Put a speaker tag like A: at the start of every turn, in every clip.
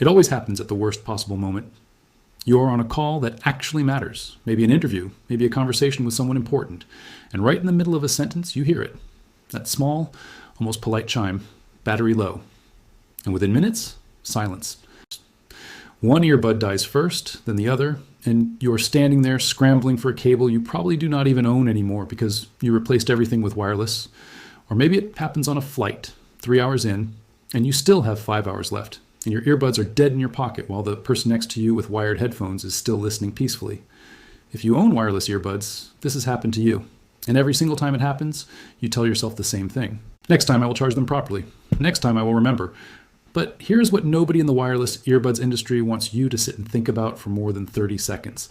A: It always happens at the worst possible moment. You're on a call that actually matters, maybe an interview, maybe a conversation with someone important, and right in the middle of a sentence, you hear it. That small, almost polite chime, battery low. And within minutes, silence. One earbud dies first, then the other, and you're standing there scrambling for a cable you probably do not even own anymore because you replaced everything with wireless. Or maybe it happens on a flight, 3 hours in, and you still have 5 hours left, and your earbuds are dead in your pocket while the person next to you with wired headphones is still listening peacefully. If you own wireless earbuds, this has happened to you. And every single time it happens, you tell yourself the same thing. Next time I will charge them properly. Next time I will remember. But here's what nobody in the wireless earbuds industry wants you to sit and think about for more than 30 seconds.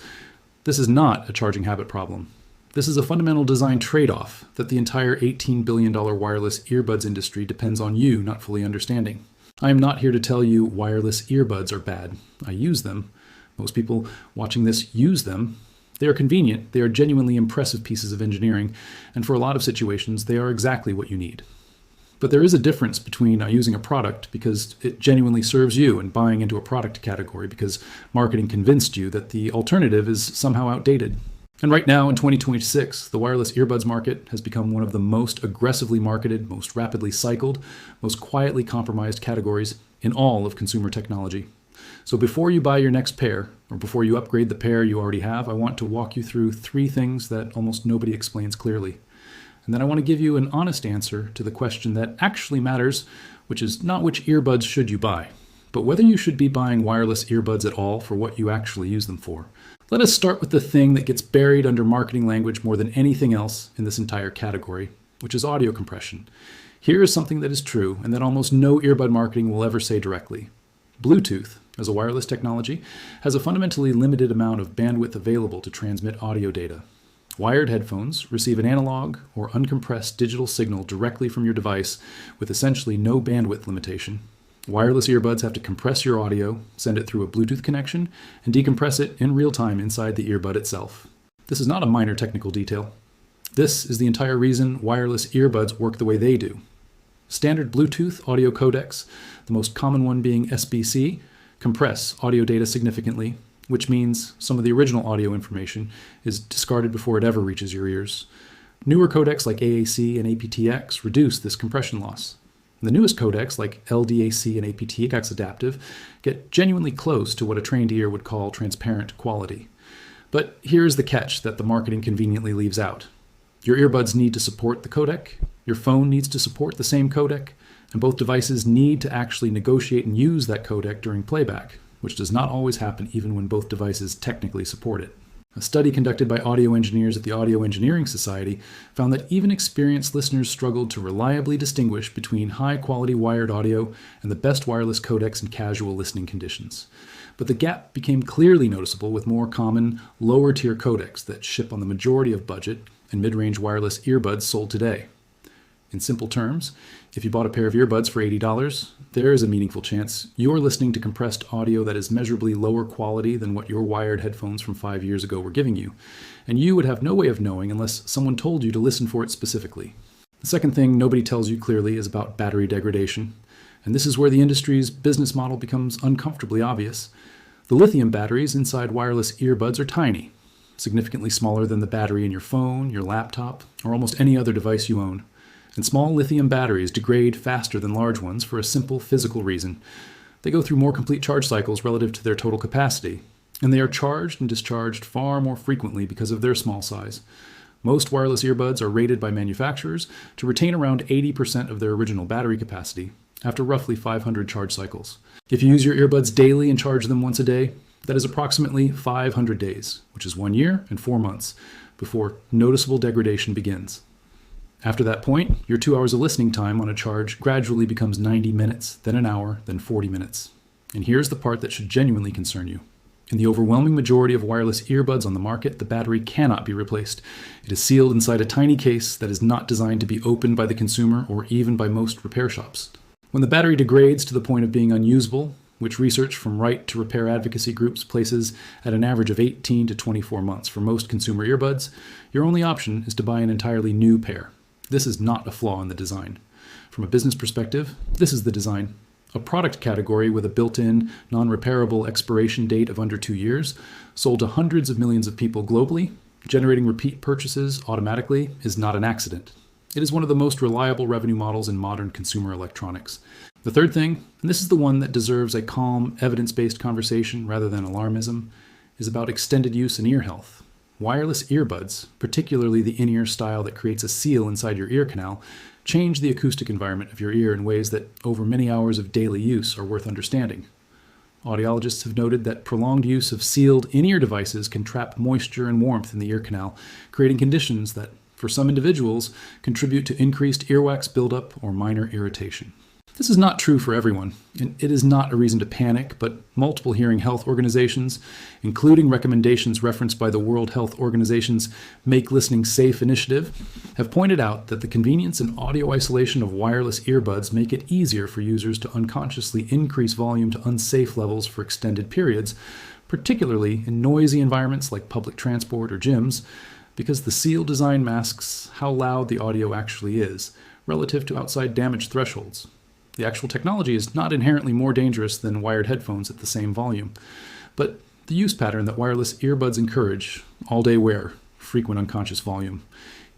A: This is not a charging habit problem. This is a fundamental design trade-off that the entire $18 billion wireless earbuds industry depends on you not fully understanding. I am not here to tell you wireless earbuds are bad. I use them. Most people watching this use them. They are convenient. They are genuinely impressive pieces of engineering. And for a lot of situations, they are exactly what you need. But there is a difference between using a product because it genuinely serves you and buying into a product category because marketing convinced you that the alternative is somehow outdated. And right now in 2026, the wireless earbuds market has become one of the most aggressively marketed, most rapidly cycled, most quietly compromised categories in all of consumer technology. So before you buy your next pair, or before you upgrade the pair you already have, I want to walk you through 3 things that almost nobody explains clearly. And then I want to give you an honest answer to the question that actually matters, which is not which earbuds should you buy, but whether you should be buying wireless earbuds at all for what you actually use them for. Let us start with the thing that gets buried under marketing language more than anything else in this entire category, which is audio compression. Here is something that is true and that almost no earbud marketing will ever say directly. Bluetooth, as a wireless technology, has a fundamentally limited amount of bandwidth available to transmit audio data. Wired headphones receive an analog or uncompressed digital signal directly from your device with essentially no bandwidth limitation. Wireless earbuds have to compress your audio, send it through a Bluetooth connection, and decompress it in real time inside the earbud itself. This is not a minor technical detail. This is the entire reason wireless earbuds work the way they do. Standard Bluetooth audio codecs, the most common one being SBC, compress audio data significantly, which means some of the original audio information is discarded before it ever reaches your ears. Newer codecs like AAC and aptX reduce this compression loss. The newest codecs like LDAC and aptX adaptive get genuinely close to what a trained ear would call transparent quality. But here's the catch that the marketing conveniently leaves out. Your earbuds need to support the codec, your phone needs to support the same codec, and both devices need to actually negotiate and use that codec during playback, which does not always happen even when both devices technically support it. A study conducted by audio engineers at the Audio Engineering Society found that even experienced listeners struggled to reliably distinguish between high-quality wired audio and the best wireless codecs in casual listening conditions. But the gap became clearly noticeable with more common, lower-tier codecs that ship on the majority of budget and mid-range wireless earbuds sold today. In simple terms, if you bought a pair of earbuds for $80, there is a meaningful chance you're listening to compressed audio that is measurably lower quality than what your wired headphones from 5 years ago were giving you, and you would have no way of knowing unless someone told you to listen for it specifically. The second thing nobody tells you clearly is about battery degradation, and this is where the industry's business model becomes uncomfortably obvious. The lithium batteries inside wireless earbuds are tiny, significantly smaller than the battery in your phone, your laptop, or almost any other device you own. And small lithium batteries degrade faster than large ones for a simple physical reason. They go through more complete charge cycles relative to their total capacity, and they are charged and discharged far more frequently because of their small size. Most wireless earbuds are rated by manufacturers to retain around 80% of their original battery capacity after roughly 500 charge cycles. If you use your earbuds daily and charge them once a day, that is approximately 500 days, which is 1 year and 4 months, before noticeable degradation begins. After that point, your 2 hours of listening time on a charge gradually becomes 90 minutes, then an hour, then 40 minutes. And here's the part that should genuinely concern you. In the overwhelming majority of wireless earbuds on the market, the battery cannot be replaced. It is sealed inside a tiny case that is not designed to be opened by the consumer or even by most repair shops. When the battery degrades to the point of being unusable, which research from right to repair advocacy groups places at an average of 18 to 24 months for most consumer earbuds, your only option is to buy an entirely new pair. This is not a flaw in the design. From a business perspective, this is the design. a product category with a built-in, non-repairable expiration date of under 2 years, sold to hundreds of millions of people globally, generating repeat purchases automatically is not an accident. It is one of the most reliable revenue models in modern consumer electronics. The third thing, and this is the one that deserves a calm, evidence-based conversation rather than alarmism, is about extended use in ear health. Wireless earbuds, particularly the in-ear style that creates a seal inside your ear canal, change the acoustic environment of your ear in ways that, over many hours of daily use, are worth understanding. Audiologists have noted that prolonged use of sealed in-ear devices can trap moisture and warmth in the ear canal, creating conditions that, for some individuals, contribute to increased earwax buildup or minor irritation. This is not true for everyone, and it is not a reason to panic, but multiple hearing health organizations, including recommendations referenced by the World Health Organization's Make Listening Safe initiative, have pointed out that the convenience and audio isolation of wireless earbuds make it easier for users to unconsciously increase volume to unsafe levels for extended periods, particularly in noisy environments like public transport or gyms, because the seal design masks how loud the audio actually is, relative to outside damage thresholds. The actual technology is not inherently more dangerous than wired headphones at the same volume, but the use pattern that wireless earbuds encourage, all-day wear, frequent unconscious volume,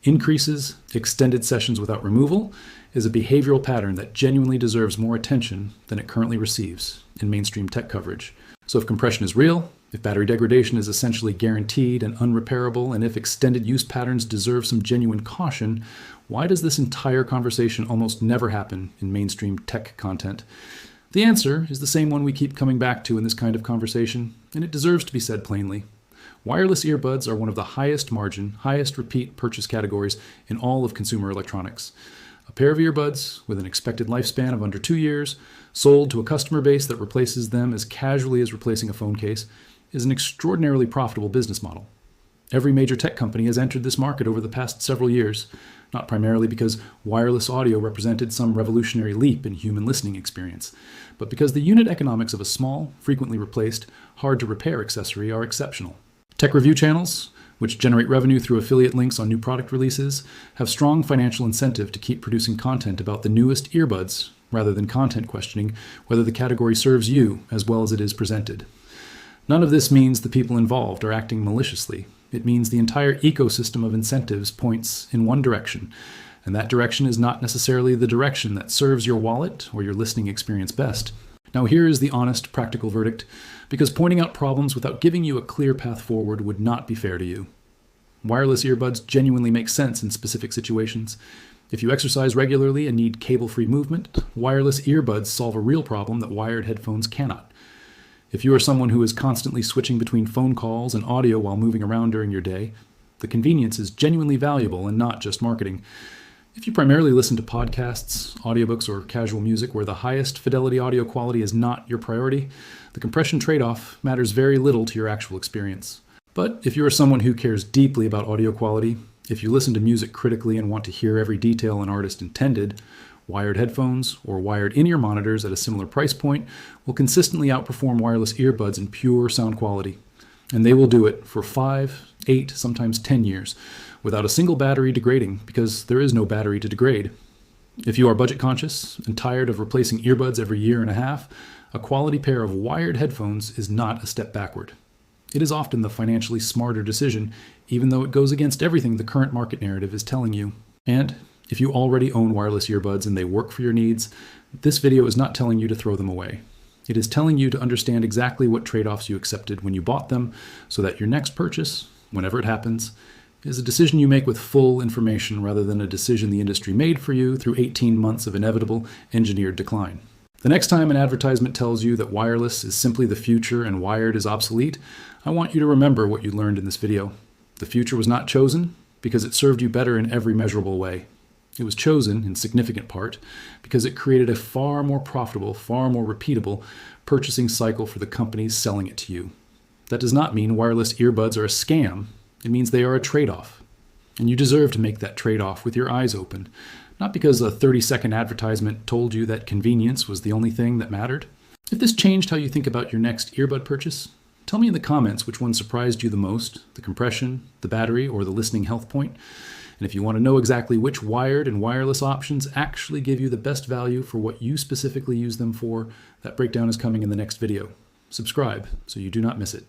A: increases extended sessions without removal, is a behavioral pattern that genuinely deserves more attention than it currently receives in mainstream tech coverage. So if compression is real, if battery degradation is essentially guaranteed and unrepairable, and if extended use patterns deserve some genuine caution, why does this entire conversation almost never happen in mainstream tech content? The answer is the same one we keep coming back to in this kind of conversation, and it deserves to be said plainly. Wireless earbuds are one of the highest margin, highest repeat purchase categories in all of consumer electronics. A pair of earbuds with an expected lifespan of under 2 years, sold to a customer base that replaces them as casually as replacing a phone case, is an extraordinarily profitable business model. Every major tech company has entered this market over the past several years, not primarily because wireless audio represented some revolutionary leap in human listening experience, but because the unit economics of a small, frequently replaced, hard-to-repair accessory are exceptional. Tech review channels, which generate revenue through affiliate links on new product releases, have strong financial incentive to keep producing content about the newest earbuds, rather than content questioning whether the category serves you as well as it is presented. None of this means the people involved are acting maliciously. It means the entire ecosystem of incentives points in one direction, and that direction is not necessarily the direction that serves your wallet or your listening experience best. Now here is the honest, practical verdict, because pointing out problems without giving you a clear path forward would not be fair to you. Wireless earbuds genuinely make sense in specific situations. If you exercise regularly and need cable-free movement, wireless earbuds solve a real problem that wired headphones cannot. If you are someone who is constantly switching between phone calls and audio while moving around during your day, the convenience is genuinely valuable and not just marketing. If you primarily listen to podcasts, audiobooks, or casual music where the highest fidelity audio quality is not your priority, the compression trade-off matters very little to your actual experience. But if you are someone who cares deeply about audio quality, if you listen to music critically and want to hear every detail an artist intended, wired headphones or wired in-ear monitors at a similar price point will consistently outperform wireless earbuds in pure sound quality. And they will do it for 5, 8, sometimes 10 years without a single battery degrading, because there is no battery to degrade. If you are budget conscious and tired of replacing earbuds every year and a half, a quality pair of wired headphones is not a step backward. It is often the financially smarter decision, even though it goes against everything the current market narrative is telling you. And if you already own wireless earbuds and they work for your needs, this video is not telling you to throw them away. It is telling you to understand exactly what trade-offs you accepted when you bought them, so that your next purchase, whenever it happens, is a decision you make with full information rather than a decision the industry made for you through 18 months of inevitable engineered decline. The next time an advertisement tells you that wireless is simply the future and wired is obsolete, I want you to remember what you learned in this video. The future was not chosen because it served you better in every measurable way. It was chosen, in significant part, because it created a far more profitable, far more repeatable purchasing cycle for the companies selling it to you. That does not mean wireless earbuds are a scam. It means they are a trade-off. And you deserve to make that trade-off with your eyes open, not because a 30-second advertisement told you that convenience was the only thing that mattered. If this changed how you think about your next earbud purchase, tell me in the comments which one surprised you the most, the compression, the battery, or the listening health point. And if you want to know exactly which wired and wireless options actually give you the best value for what you specifically use them for, that breakdown is coming in the next video. Subscribe so you do not miss it.